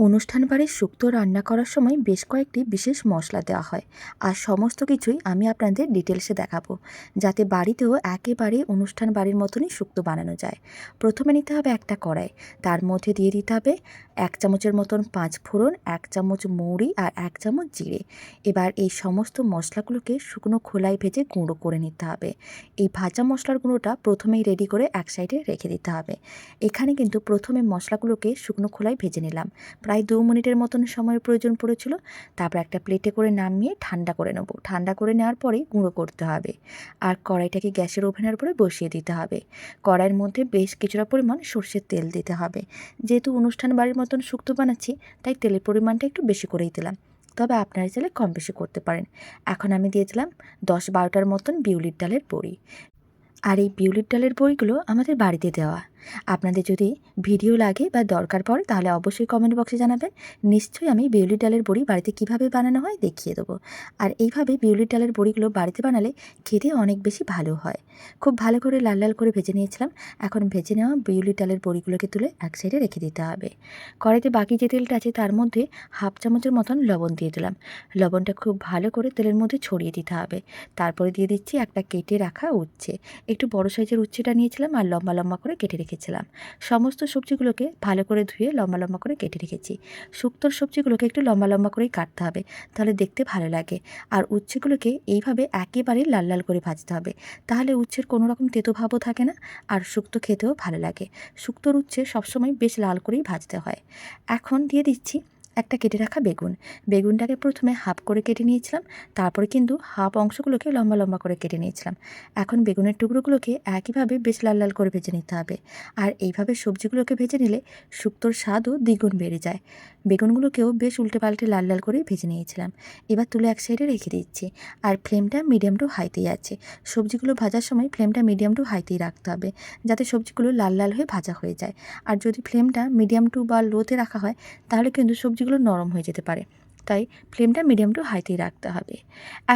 অনুষ্ঠান বাড়ির শুক্তো রান্না করার সময় বেশ কয়েকটি বিশেষ মশলা দেওয়া হয়। আর সমস্ত কিছুই আমি আপনাদের ডিটেলসে দেখাবো, যাতে বাড়িতেও একেবারে অনুষ্ঠান বাড়ির মতনই শুক্তো বানানো যায়। প্রথমে নিতে হবে একটা কড়াই, তার মধ্যে দিয়ে দিতে হবে 1 চামচের মতন 5 ফোড়ন, 1 চামচ মৌরি আর 1 চামচ জিরে। এবার এই সমস্ত মশলাগুলোকে শুকনো খোলায় ভেজে গুঁড়ো করে নিতে হবে। এই ভাজা মশলার গুঁড়োটা প্রথমেই রেডি করে এক সাইডে রেখে দিতে হবে। এখানে কিন্তু প্রথমে মশলাগুলোকে শুকনো খোলায় ভেজে নিলাম, প্রায় 2 মিনিটের মতন সময়ের প্রয়োজন পড়েছিল। তারপর একটা প্লেটে করে নামিয়ে ঠান্ডা করে নেব। ঠান্ডা করে নেওয়ার পরেই গুঁড়ো করতে হবে। আর কড়াইটাকে গ্যাসের ওভেনের উপরে বসিয়ে দিতে হবে। কড়াইয়ের মধ্যে বেশ কিছুটা পরিমাণ সর্ষের তেল দিতে হবে। যেহেতু অনুষ্ঠান বাড়ির মতন শুক্তো বানাচ্ছি, তাই তেলের পরিমাণটা একটু বেশি করেই দিলাম, তবে আপনারা চাইলে কম বেশি করতে পারেন। এখন আমি দিয়ে দিলাম 10-12টার মতন বিউলির ডালের বড়ি। আর এই বিউলির ডালের বড়িগুলো আমাদের বাড়িতে দেওয়া। আপনাদের যদি ভিডিও লাগে বা দরকার পড়ে তাহলে অবশ্যই কমেন্ট বক্সে জানাবেন। নিশ্চয়ই আমি বিউলির ডালের বড়ি বাড়িতে কিভাবে বানানো হয় দেখিয়ে দেবো। আর এইভাবে বিউলির ডালের বড়িগুলো বাড়িতে বানালে খেতে অনেক বেশি ভালো হয়। খুব ভালো করে লাল লাল করে ভেজে নিয়েছিলাম। এখন ভেজে নেওয়া বিউলির ডালের বড়িগুলোকে তুলে এক সাইডে রেখে দিতে হবে। কড়াইতে বাকি যে তেলটা আছে তার মধ্যে 1/2 চামচের মতন লবণ দিয়ে দিলাম। লবণটা খুব ভালো করে তেলের মধ্যে ছড়িয়ে দিতে হবে। তারপরে দিয়ে দিচ্ছি একটা কেটে রাখা উচ্ছে। একটু বড় সাইজের উচ্ছেটা নিয়েছিলাম আর লম্বা লম্বা করে কেটে রেখেছিলাম। সমস্ত সবজিগুলোকে ভালো করে ধুয়ে লম্বা লম্বা করে কেটে রেখেছি। শুক্তোর সবজিগুলোকে একটু লম্বা লম্বা করেই কাটতে হবে, তাহলে দেখতে ভালো লাগে। আর উচ্ছেগুলোকে এইভাবে একেবারে লাল লাল করে ভাজতে হবে, তাহলে উচ্ছের কোনো রকম তেতো ভাবও থাকে না, আর শুক্তো খেতেও ভালো লাগে। শুক্তোর উচ্ছে সবসময় বেশ লাল করেই ভাজতে হয়। এখন দিয়ে দিচ্ছি একটা কেটে রাখা বেগুন। বেগুনটাকে প্রথমে হাফ করে কেটে নিয়েছিলাম, তারপরে কিন্তু হাফ অংশগুলোকে লম্বা লম্বা করে কেটে নিয়েছিলাম। এখন বেগুনের টুকরোগুলোকে একইভাবে বেশ লাল লাল করে ভেজে নিতে হবে। আর এইভাবে সবজিগুলোকে ভেজে নিলে শুক্তোর স্বাদও দ্বিগুণ বেড়ে যায়। বেগুনগুলোকেও বেশ উল্টে পাল্টে লাল লাল করে ভেজে নিয়েছিলাম। এবার তুলে এক সাইডে রেখে দিচ্ছি। আর ফ্লেমটা মিডিয়াম টু হাইতেই আছে। সবজিগুলো ভাজার সময় ফ্লেমটা মিডিয়াম টু হাইতেই রাখতে হবে, যাতে সবজিগুলো লাল লাল হয়ে ভাজা হয়ে যায়। আর যদি ফ্লেমটা মিডিয়াম টু বা লোতে রাখা হয় তাহলে কিন্তু সবজিগুলো নরম হয়ে যেতে পারে। তাই ফ্লেমটা মিডিয়াম টু হাইতেই রাখতে হবে।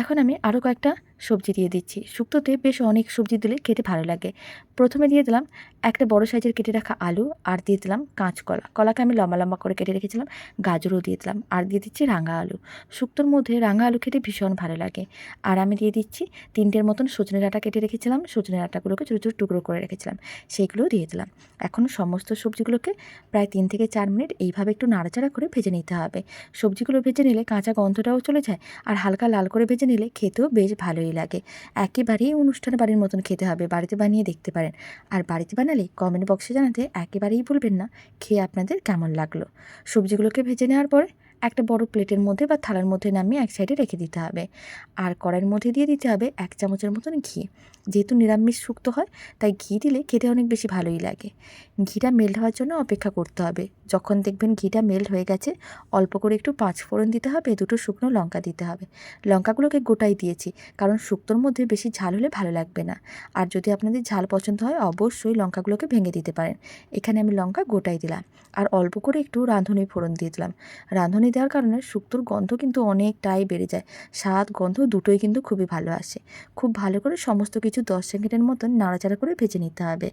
এখন আমি আরও কয়েকটা সবজি দিয়ে দিচ্ছি। শুক্তোতে বেশ অনেক সবজি দিলে খেতে ভালো লাগে। প্রথমে দিয়ে দিলাম একটা বড় সাইজের কেটে রাখা আলু, আর দিয়ে দিলাম কাঁচকলা। কলাকে আমি লম্বা লম্বা করে কেটে রেখেছিলাম। গাজরও দিয়ে দিলাম, আর দিয়ে দিচ্ছি রাঙা আলু। শুক্তোর মধ্যে রাঙা আলু খেতে ভীষণ ভালো লাগে। আর আমি দিয়ে দিচ্ছি 3টের মতন সজনে ডাঁটা কেটে রেখেছিলাম। সজনে ডাঁটাগুলোকে ছোটো ছোটো টুকরো করে রেখেছিলাম, সেইগুলোও দিয়ে দিলাম। এখন সমস্ত সবজিগুলোকে প্রায় 3 থেকে 4 মিনিট এইভাবে একটু নাড়াচাড়া করে ভেজে নিতে হবে। সবজিগুলো ভেজে নিলে কাঁচা গন্ধটাও চলে যায়, আর হালকা লাল করে ভেজে নিলে খেতেও বেশ ভালোই লাগে। একেবারেই অনুষ্ঠান বাড়ির মতন খেতে হবে। বাড়িতে বানিয়ে দেখতে পারেন। আর বাড়িতে বানালে কমেন্ট বক্সে জানাতে একেবারেই ভুলবেন না খেয়ে আপনাদের কেমন লাগলো। সবজিগুলোকে ভেজে নেওয়ার পরে একটা বড় প্লেটের মধ্যে বা থালার মধ্যে নামিয়ে এক সাইডে রেখে দিতে হবে। আর কড়াইয়ের মধ্যে দিয়ে দিতে হবে 1 চামচের মতন ঘি। যেহেতু নিরামিষ শুক্তো হয়, তাই ঘি দিলে খেতে অনেক বেশি ভালোই লাগে। ঘিটা মেল্ট হওয়ার জন্য অপেক্ষা করতে হবে। যখন দেখবেন ঘিটা মেল্ট হয়ে গেছে, অল্প করে একটু 5 ফোড়ন দিতে হবে, 2টো শুকনো লঙ্কা দিতে হবে। লঙ্কাগুলোকে গোটাই দিয়েছি, কারণ শুক্তোর মধ্যে বেশি ঝাল হলে ভালো লাগবে না। আর যদি আপনাদের ঝাল পছন্দ হয় অবশ্যই লঙ্কাগুলোকে ভেঙে দিতে পারেন। এখানে আমি লঙ্কা গোটাই দিলাম। আর অল্প করে একটু রাঁধুনি ফোড়ন দিয়ে দিলাম। রাঁধুনি দেওয়ার কারণে শুক্তোর গন্ধ কিন্তু অনেকটাই বেড়ে যায়। স্বাদ গন্ধ দুটোই কিন্তু খুবই ভালো আসে। খুব ভালো করে সমস্ত কিছু 10 সেকেন্ডের মতন নাড়াচাড়া করে ভেজে নিতে হবে।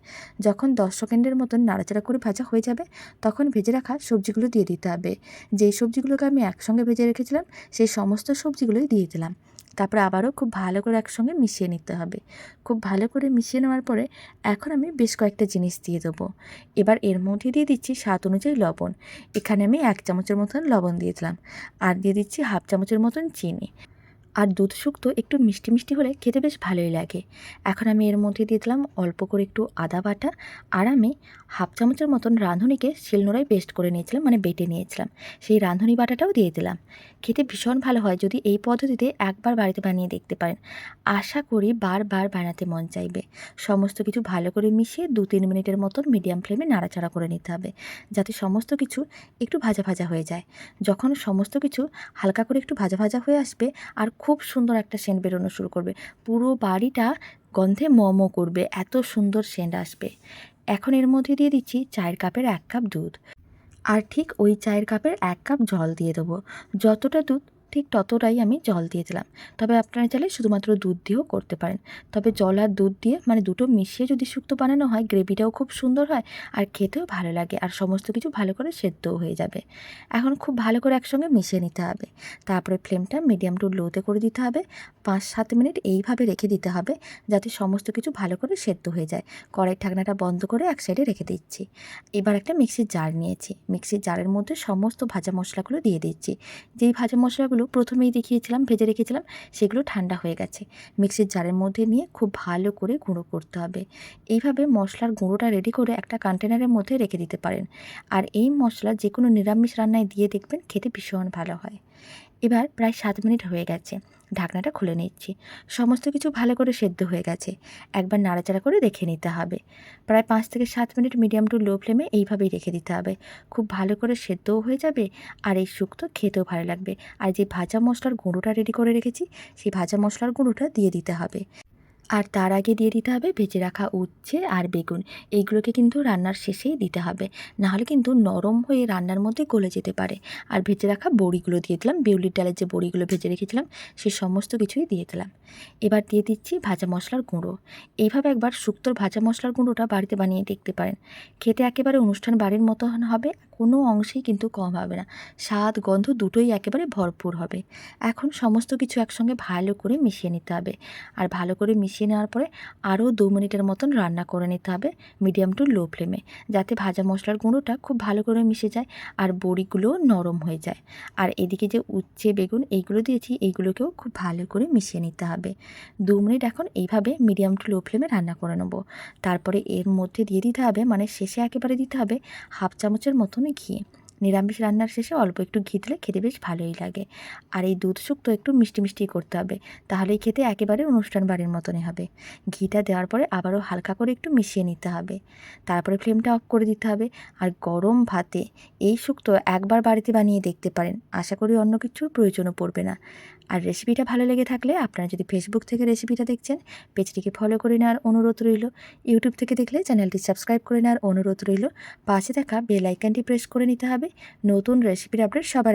যখন 10 সেকেন্ডের মতন নাড়াচাড়া করে ভাজা হয়ে যাবে, তখন ভেজে রাখা সবজিগুলো দিয়ে দিতে হবে। যেই সবজিগুলোকে আমি একসঙ্গে ভেজে রেখেছিলাম সেই সমস্ত সবজিগুলোই দিয়ে দিলাম। তারপরে আবারও খুব ভালো করে একসঙ্গে মিশিয়ে নিতে হবে। খুব ভালো করে মিশিয়ে নেওয়ার পরে এখন আমি বেশ কয়েকটা জিনিস দিয়ে দেবো। এবার এর মধ্যে দিয়ে দিচ্ছি স্বাদ অনুযায়ী লবণ। এখানে আমি 1 চামচের মতন লবণ দিয়ে দিলাম। আর দিয়ে দিচ্ছি 1/2 চামচের মতন চিনি। আর দুধ শুক্তো একটু মিষ্টি মিষ্টি হলে খেতে বেশ ভালোই লাগে। এখন আমি এর মধ্যে দিয়ে দিলাম অল্প করে একটু আদা বাটা। আর আমি 1/2 চামচের মতন রাঁধুনিকে শিলনোড়ায় পেস্ট করে নিয়েছিলাম, মানে বেটে নিয়েছিলাম। সেই রাঁধুনি বাটাটাও দিয়ে দিলাম। খেতে ভীষণ ভালো হয়। যদি এই পদ্ধতিতে একবার বাড়িতে বানিয়ে দেখতে পারেন, আশা করি বারবার বানাতে মন চাইবে। সমস্ত কিছু ভালো করে মিশিয়ে 2-3 মিনিটের মতন মিডিয়াম ফ্লেমে নাড়াচাড়া করে নিতে হবে, যাতে সমস্ত কিছু একটু ভাজা ভাজা হয়ে যায়। যখন সমস্ত কিছু হালকা করে একটু ভাজা ভাজা হয়ে আসবে আর খুব সুন্দর একটা সেন্ট বেরোনো শুরু করবে, পুরো বাড়িটা গন্ধে ম করবে, এত সুন্দর সেন্ট আসবে। এখন এর মধ্যে দিয়ে দিচ্ছি চায়ের কাপের 1 কাপ দুধ। আর ঠিক ওই চায়ের কাপের 1 কাপ জল দিয়ে দেবো। যতটা দুধ ঠিক ততটাই আমি জল দিয়ে দিলাম। তবে আপনারা চাইলে শুধুমাত্র দুধ দিয়েও করতে পারেন। তবে জল আর দুধ দিয়ে মানে দুটো মিশিয়ে যদি শুক্তো বানানো হয়, গ্রেভিটাও খুব সুন্দর হয় আর খেতেও ভালো লাগে, আর সমস্ত কিছু ভালো করে সেদ্ধও হয়ে যাবে। এখন খুব ভালো করে একসঙ্গে মিশিয়ে নিতে হবে। তারপরে ফ্লেমটা মিডিয়াম টু লোতে করে দিতে হবে। 5-7 মিনিট এইভাবে রেখে দিতে হবে, যাতে সমস্ত কিছু ভালো করে সেদ্ধ হয়ে যায়। কড়াইয়ের ঢাকনাটা বন্ধ করে এক সাইডে রেখে দিচ্ছি। এবার একটা মিক্সির জার নিয়েছি। মিক্সির জারের মধ্যে সমস্ত ভাজা মশলাগুলো দিয়ে দিচ্ছি। যেই ভাজা মশলাগুলো প্রথমেই দেখিয়েছিলাম ভেজে রেখেছিলাম, সেগুলো ঠান্ডা হয়ে গেছে। মিক্সির জারের মধ্যে নিয়ে খুব ভালো করে গুঁড়ো করতে হবে। এইভাবে মশলার গুঁড়োটা রেডি করে একটা কন্টেনারের মধ্যে রেখে দিতে পারেন। আর এই মশলা যে কোনো নিরামিষ রান্নায় দিয়ে দেখবেন খেতে ভীষণ ভালো হয়। এবার প্রায় 7 মিনিট হয়ে গেছে। ঢাকনাটা খুলে নিচ্ছি। সমস্ত কিছু ভালো করে সেদ্ধ হয়ে গেছে। একবার নাড়াচাড়া করে দেখে নিতে হবে। প্রায় 5 থেকে 7 মিনিট মিডিয়াম টু লো ফ্লেমে এইভাবেই রেখে দিতে হবে। খুব ভালো করে সেদ্ধও হয়ে যাবে আর এই শুক্তো খেতেও ভালো লাগবে। আর যে ভাজা মশলার গুঁড়োটা রেডি করে রেখেছি, সেই ভাজা মশলার গুঁড়োটা দিয়ে দিতে হবে। আর তার আগে দিয়ে দিতে হবে ভেজে রাখা উচ্ছে আর বেগুন। এইগুলোকে কিন্তু রান্নার শেষেই দিতে হবে, নাহলে কিন্তু নরম হয়ে রান্নার মধ্যে গলে যেতে পারে। আর ভেজে রাখা বড়িগুলো দিয়ে দিলাম, বিউলির ডালের যে বড়িগুলো ভেজে রেখেছিলাম সে সমস্ত কিছুই দিয়ে দিলাম। এবার দিয়ে দিচ্ছি ভাজা মশলার গুঁড়ো। এইভাবে একবার শুক্তোর ভাজা মশলার গুঁড়োটা বাড়িতে বানিয়ে দেখতে পারেন। খেতে একেবারে অনুষ্ঠান বাড়ির মতো হবে, কোনো অংশেই কিন্তু কম হবে না। স্বাদ গন্ধ দুটোই একেবারে ভরপুর হবে। এখন সমস্ত কিছু একসঙ্গে ভালো করে মিশিয়ে নিতে হবে। আর ভালো করে মিশিয়ে নেওয়ার পরে আরও 2 মিনিটের মতন রান্না করে নিতে হবে মিডিয়াম টু লো ফ্লেমে, যাতে ভাজা মশলার গুঁড়োটা খুব ভালো করে মিশে যায় আর বড়িগুলোও নরম হয়ে যায়। আর এদিকে যে উচ্ছে বেগুন এইগুলো দিয়েছি, এইগুলোকেও খুব ভালো করে মিশিয়ে নিতে হবে। 2 মিনিট এখন এইভাবে মিডিয়াম টু লো ফ্লেমে রান্না করে নেব। তারপরে এর মধ্যে দিয়ে দিতে হবে, মানে শেষে একেবারে দিতে হবে 1/2 চামচের মতন ঘি। নিরামিষ রান্নার শেষে অল্প একটু ঘি দিলে খেতে বেশ ভালোই লাগে। আর এই দুধ শুক্তো একটু মিষ্টি মিষ্টি করতে হবে, তাহলেই খেতে একেবারে অনুষ্ঠান বাড়ির মতনই হবে। ঘিটা দেওয়ার পরে আবারও হালকা করে একটু মিশিয়ে নিতে হবে। তারপরে ফ্লেমটা অফ করে দিতে হবে। আর গরম ভাতে এই শুক্তো একবার বাড়িতে বানিয়ে দেখতে পারেন, আশা করি অন্য কিছুর প্রয়োজনও পড়বে না। আর রেসিপিটা ভালো লেগে থাকলে আপনারা যদি ফেসবুক থেকে রেসিপিটা দেখছেন, পেজটিকে ফলো করে নেওয়ার অনুরোধ রইল। ইউটিউব থেকে দেখলে চ্যানেলটি সাবস্ক্রাইব করে নেওয়ার অনুরোধ রইল। পাশে থাকা বেল আইকনটি প্রেস করে নিতে হবে নতুন রেসিপির আপডেট সবার